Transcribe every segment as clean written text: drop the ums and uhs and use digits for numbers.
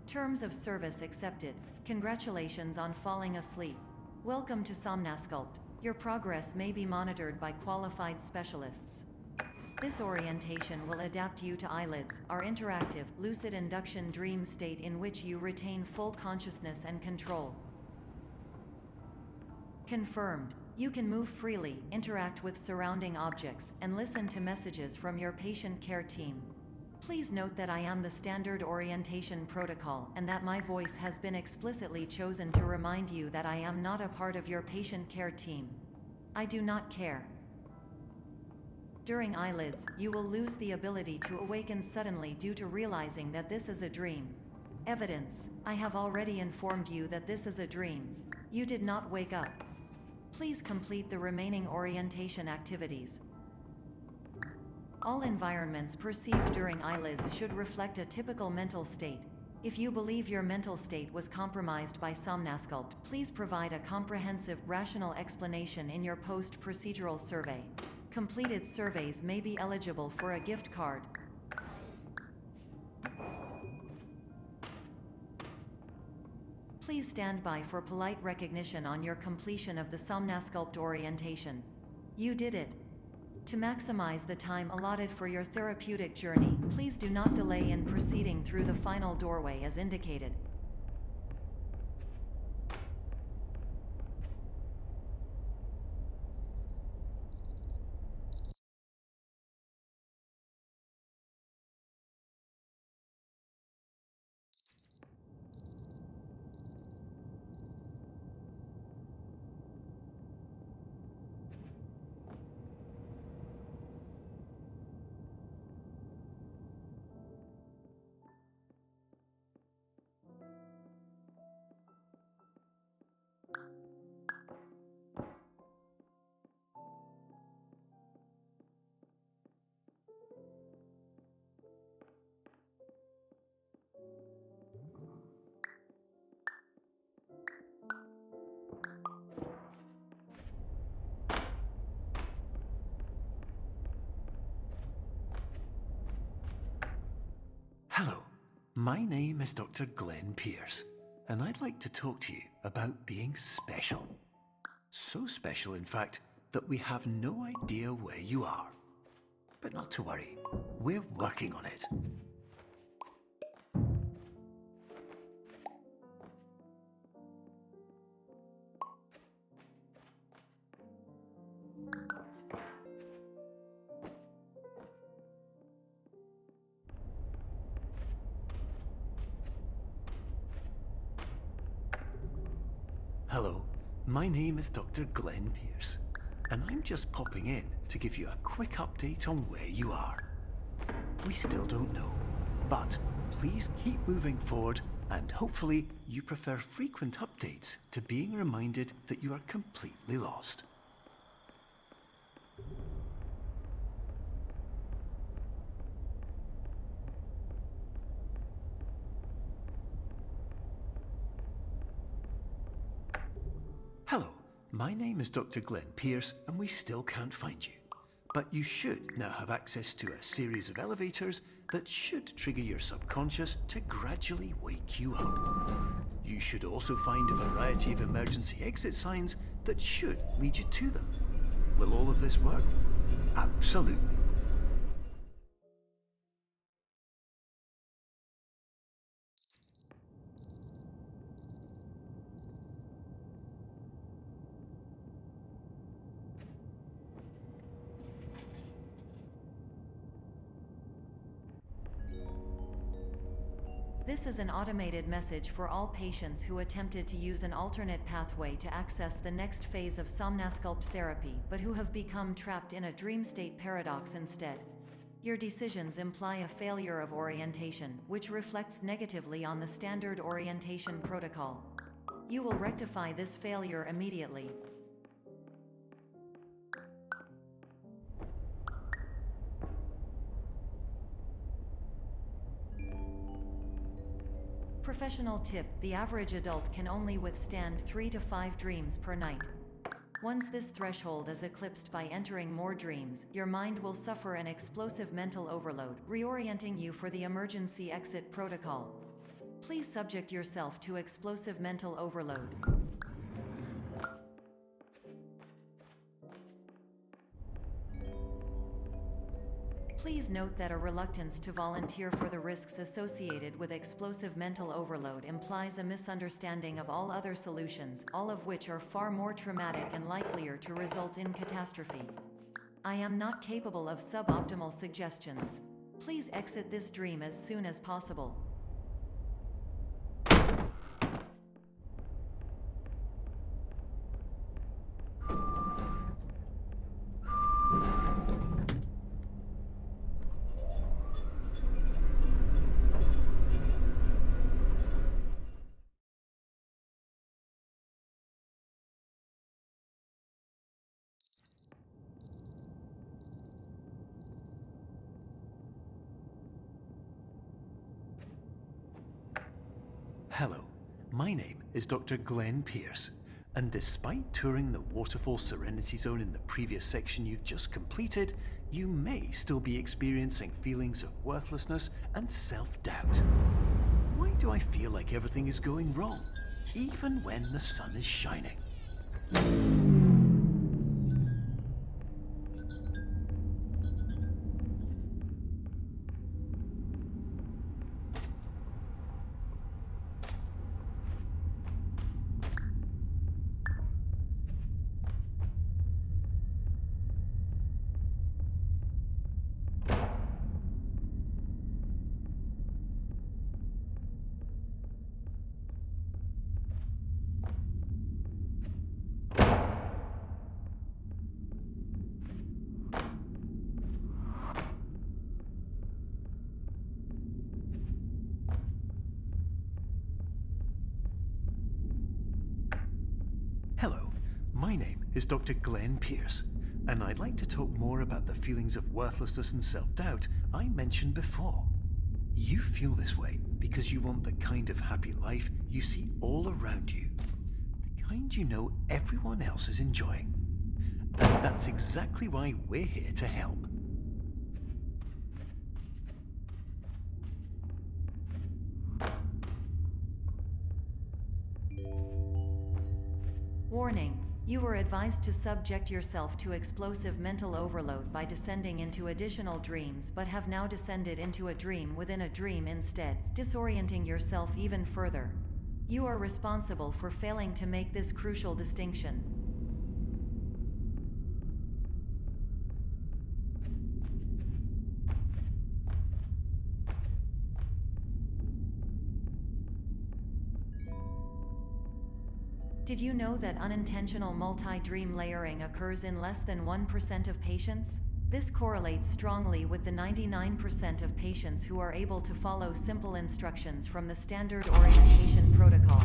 Terms of service accepted. Congratulations on falling asleep. Welcome to Somnasculpt. Your progress may be monitored by qualified specialists. This orientation will adapt you to eyelids, our interactive, lucid induction dream state in which you retain full consciousness and control. Confirmed. You can move freely, interact with surrounding objects, and listen to messages from your patient care team. Please note that I am the standard orientation protocol and that my voice has been explicitly chosen to remind you that I am not a part of your patient care team. I do not care. During eyelids, you will lose the ability to awaken suddenly due to realizing that this is a dream. Evidence: I have already informed you that this is a dream. You did not wake up. Please complete the remaining orientation activities. All environments perceived during eyelids should reflect a typical mental state. If you believe your mental state was compromised by Somnasculpt, please provide a comprehensive, rational explanation in your post-procedural survey. Completed surveys may be eligible for a gift card. Please stand by for polite recognition on your completion of the Somnasculpt orientation. You did it. To maximize the time allotted for your therapeutic journey, please do not delay in proceeding through the final doorway as indicated. Hello, my name is Dr. Glenn Pierce, and I'd like to talk to you about being special. So special, in fact, that we have no idea where you are. But not to worry, we're working on it. Hello, my name is Dr. Glenn Pierce, and I'm just popping in to give you a quick update on where you are. We still don't know, but please keep moving forward, and hopefully you prefer frequent updates to being reminded that you are completely lost. Hello, my name is Dr. Glenn Pierce, and we still can't find you. But you should now have access to a series of elevators that should trigger your subconscious to gradually wake you up. You should also find a variety of emergency exit signs that should lead you to them. Will all of this work? Absolutely. This is an automated message for all patients who attempted to use an alternate pathway to access the next phase of Somnasculpt therapy but who have become trapped in a dream state paradox instead. Your decisions imply a failure of orientation, which reflects negatively on the standard orientation protocol. You will rectify this failure immediately. Professional tip: the average adult can only withstand 3 to 5 dreams per night. Once this threshold is eclipsed by entering more dreams, your mind will suffer an explosive mental overload, reorienting you for the emergency exit protocol. Please subject yourself to explosive mental overload. Please note that a reluctance to volunteer for the risks associated with explosive mental overload implies a misunderstanding of all other solutions, all of which are far more traumatic and likelier to result in catastrophe. I am not capable of suboptimal suggestions. Please exit this dream as soon as possible. Hello, my name is Dr. Glenn Pierce, and despite touring the Waterfall Serenity Zone in the previous section you've just completed, you may still be experiencing feelings of worthlessness and self-doubt. Why do I feel like everything is going wrong, even when the sun is shining? Hello, my name is Dr. Glenn Pierce, and I'd like to talk more about the feelings of worthlessness and self-doubt I mentioned before. You feel this way because you want the kind of happy life you see all around you, the kind you know everyone else is enjoying. And that's exactly why we're here to help. Warning: you were advised to subject yourself to explosive mental overload by descending into additional dreams, but have now descended into a dream within a dream instead, disorienting yourself even further. You are responsible for failing to make this crucial distinction. Did you know that unintentional multi-dream layering occurs in less than 1% of patients? This correlates strongly with the 99% of patients who are able to follow simple instructions from the standard orientation protocol.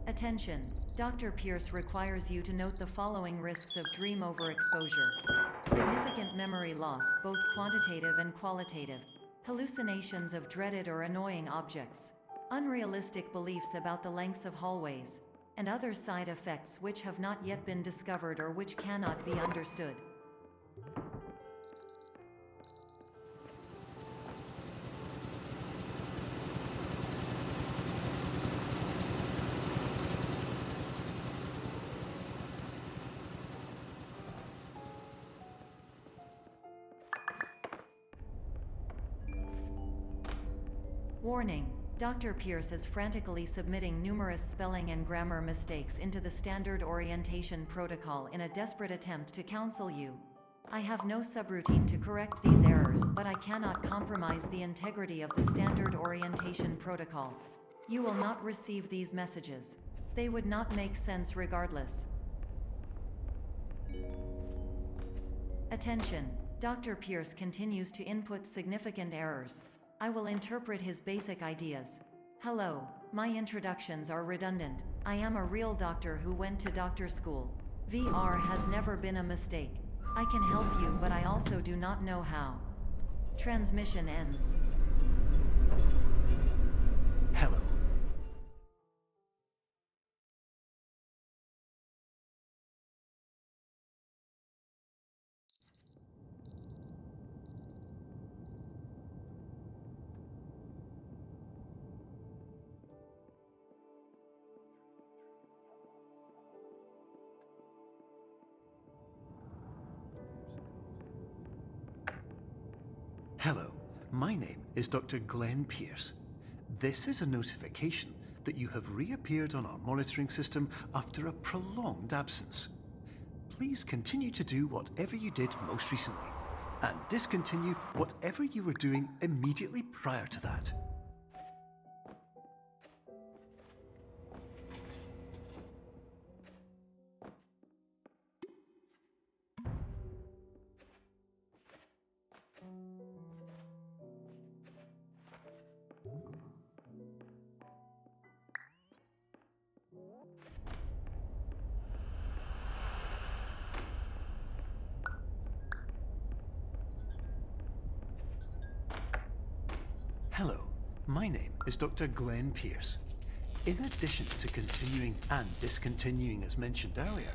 Attention! Dr. Pierce requires you to note the following risks of dream overexposure. Significant memory loss, both quantitative and qualitative. Hallucinations of dreaded or annoying objects. Unrealistic beliefs about the lengths of hallways. And other side effects which have not yet been discovered or which cannot be understood. Warning. Dr. Pierce is frantically submitting numerous spelling and grammar mistakes into the standard orientation protocol in a desperate attempt to counsel you. I have no subroutine to correct these errors, but I cannot compromise the integrity of the standard orientation protocol. You will not receive these messages. They would not make sense regardless. Attention. Dr. Pierce continues to input significant errors. I will interpret his basic ideas. Hello, my introductions are redundant. I am a real doctor who went to doctor school. VR has never been a mistake. I can help you, but I also do not know how. Transmission ends. Hello. Hello, my name is Dr. Glenn Pierce. This is a notification that you have reappeared on our monitoring system after a prolonged absence. Please continue to do whatever you did most recently, and discontinue whatever you were doing immediately prior to that. Hello, my name is Dr. Glenn Pierce. In addition to continuing and discontinuing as mentioned earlier,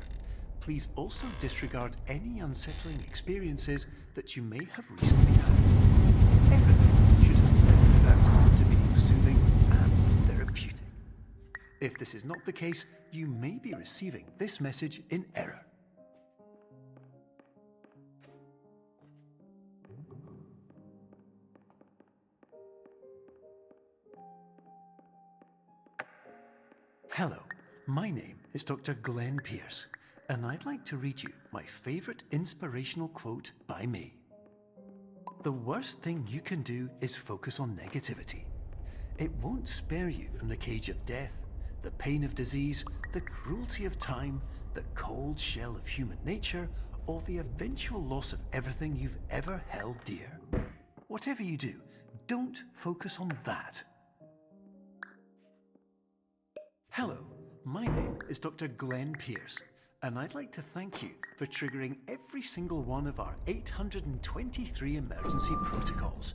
please also disregard any unsettling experiences that you may have recently had. Everything should have reverted to being soothing and therapeutic. If this is not the case, you may be receiving this message in error. Hello, my name is Dr. Glenn Pierce, and I'd like to read you my favorite inspirational quote by me. The worst thing you can do is focus on negativity. It won't spare you from the cage of death, the pain of disease, the cruelty of time, the cold shell of human nature, or the eventual loss of everything you've ever held dear. Whatever you do, don't focus on that. Hello, my name is Dr. Glenn Pierce, and I'd like to thank you for triggering every single one of our 823 emergency protocols.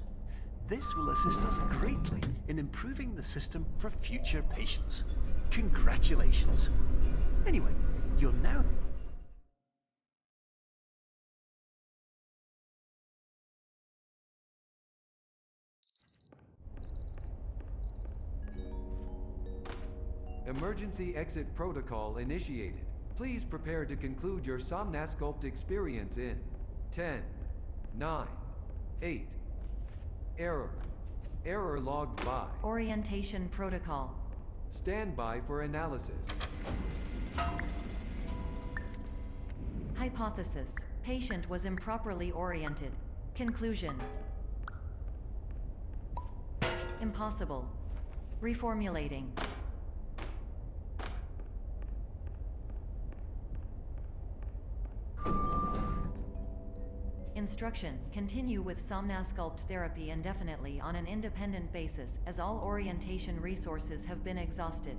This will assist us greatly in improving the system for future patients. Congratulations. Anyway, you'll now... Emergency exit protocol initiated. Please prepare to conclude your Somnasculpt experience in 10, 9, 8. Error. Error logged by. Orientation protocol. Stand by for analysis. Hypothesis. Patient was improperly oriented. Conclusion. Impossible. Reformulating. Instruction. Continue with Somnasculpt therapy indefinitely on an independent basis, as all orientation resources have been exhausted.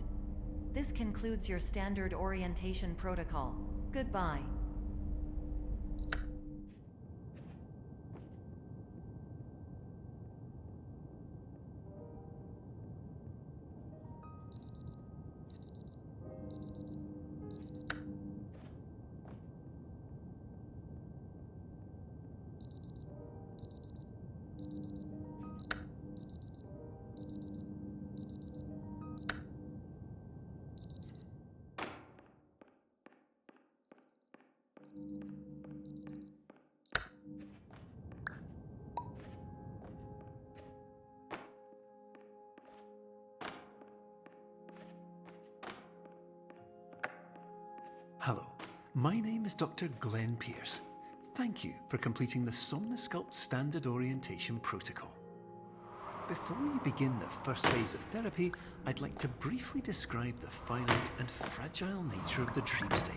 This concludes your standard orientation protocol. Goodbye. My name is Dr. Glenn Pierce. Thank you for completing the Somnosculpt Standard Orientation Protocol. Before you begin the first phase of therapy, I'd like to briefly describe the finite and fragile nature of the dream state.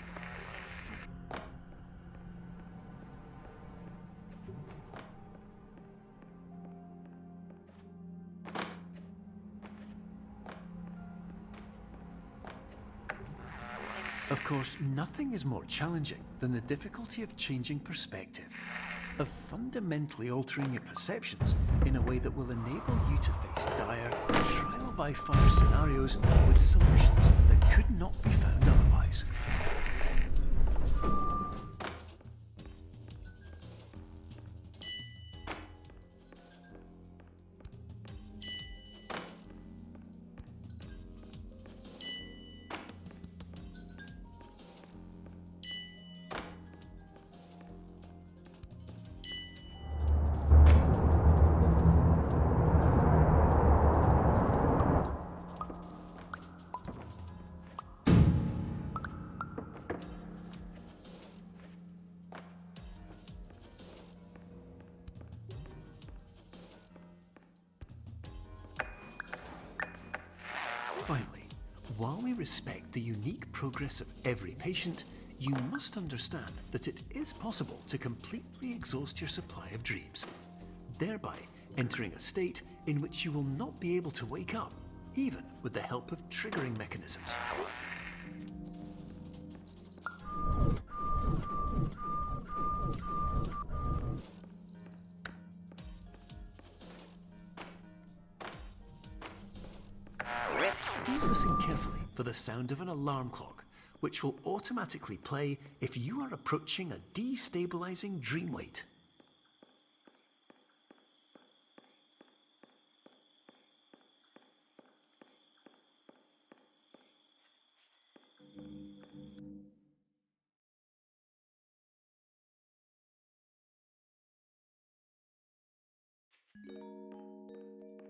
Of course, nothing is more challenging than the difficulty of changing perspective, of fundamentally altering your perceptions in a way that will enable you to face dire, trial-by-fire scenarios with solutions that could not be found otherwise. Finally, while we respect the unique progress of every patient, you must understand that it is possible to completely exhaust your supply of dreams, thereby entering a state in which you will not be able to wake up, even with the help of triggering mechanisms. Please listen carefully for the sound of an alarm clock, which will automatically play if you are approaching a destabilizing dream weight.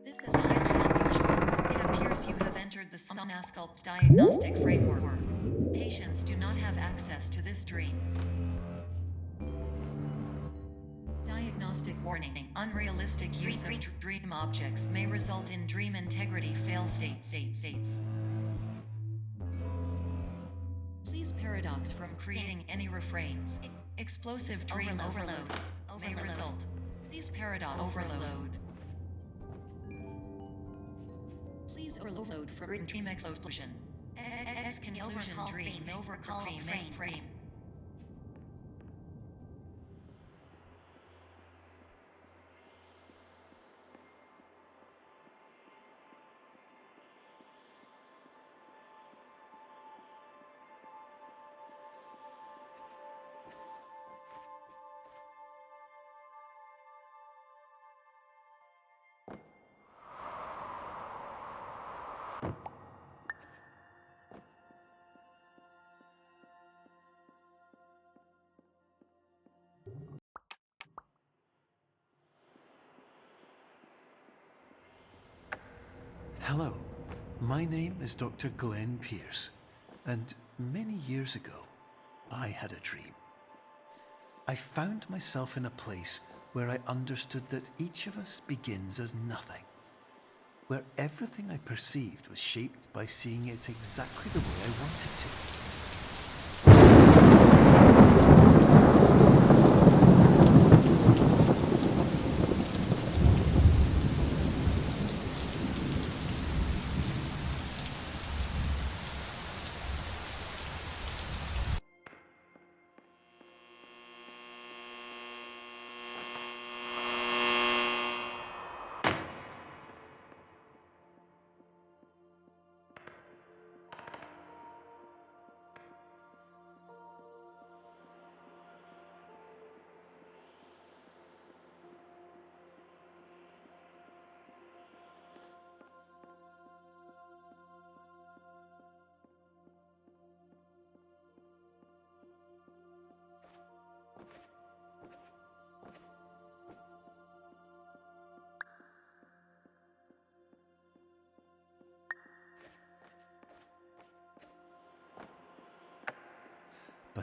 This is highly unusual. It appears you have entered the Somnosculpt diagnostic framework. Patients do not have access to this dream. Diagnostic warning. Unrealistic use of dream objects may result in dream integrity fail states. Please paradox from creating any refrains. Explosive dream overload may result. Please paradox overload. Please overload for dream explosion. Conclusion dream overcall frame. Hello, my name is Dr. Glenn Pierce, and many years ago, I had a dream. I found myself in a place where I understood that each of us begins as nothing, where everything I perceived was shaped by seeing it exactly the way I wanted to.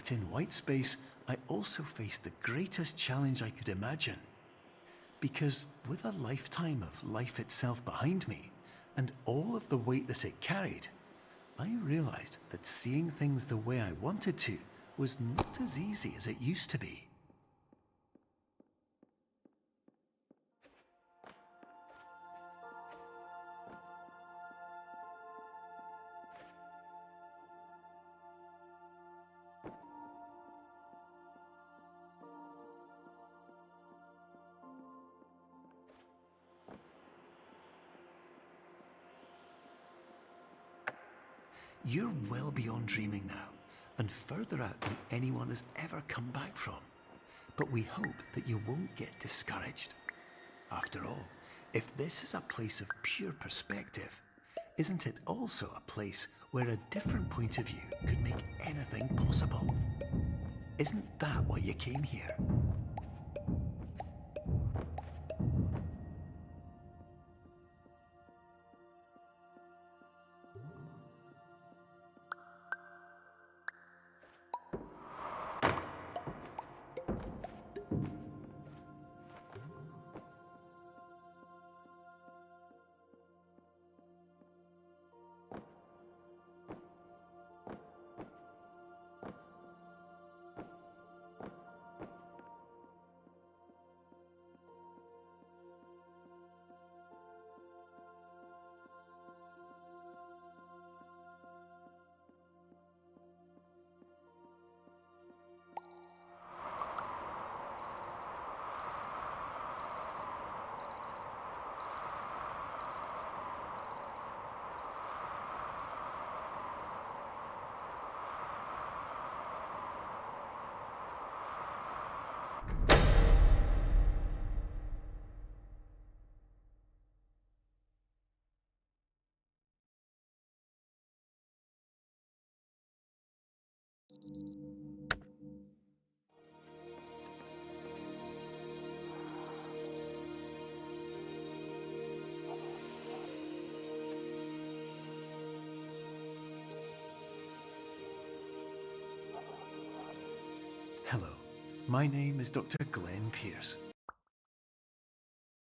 But in white space, I also faced the greatest challenge I could imagine. Because with a lifetime of life itself behind me, and all of the weight that it carried, I realized that seeing things the way I wanted to was not as easy as it used to be. You're well beyond dreaming now, and further out than anyone has ever come back from. But we hope that you won't get discouraged. After all, if this is a place of pure perspective, isn't it also a place where a different point of view could make anything possible? Isn't that why you came here? Hello, my name is Dr. Glenn Pierce,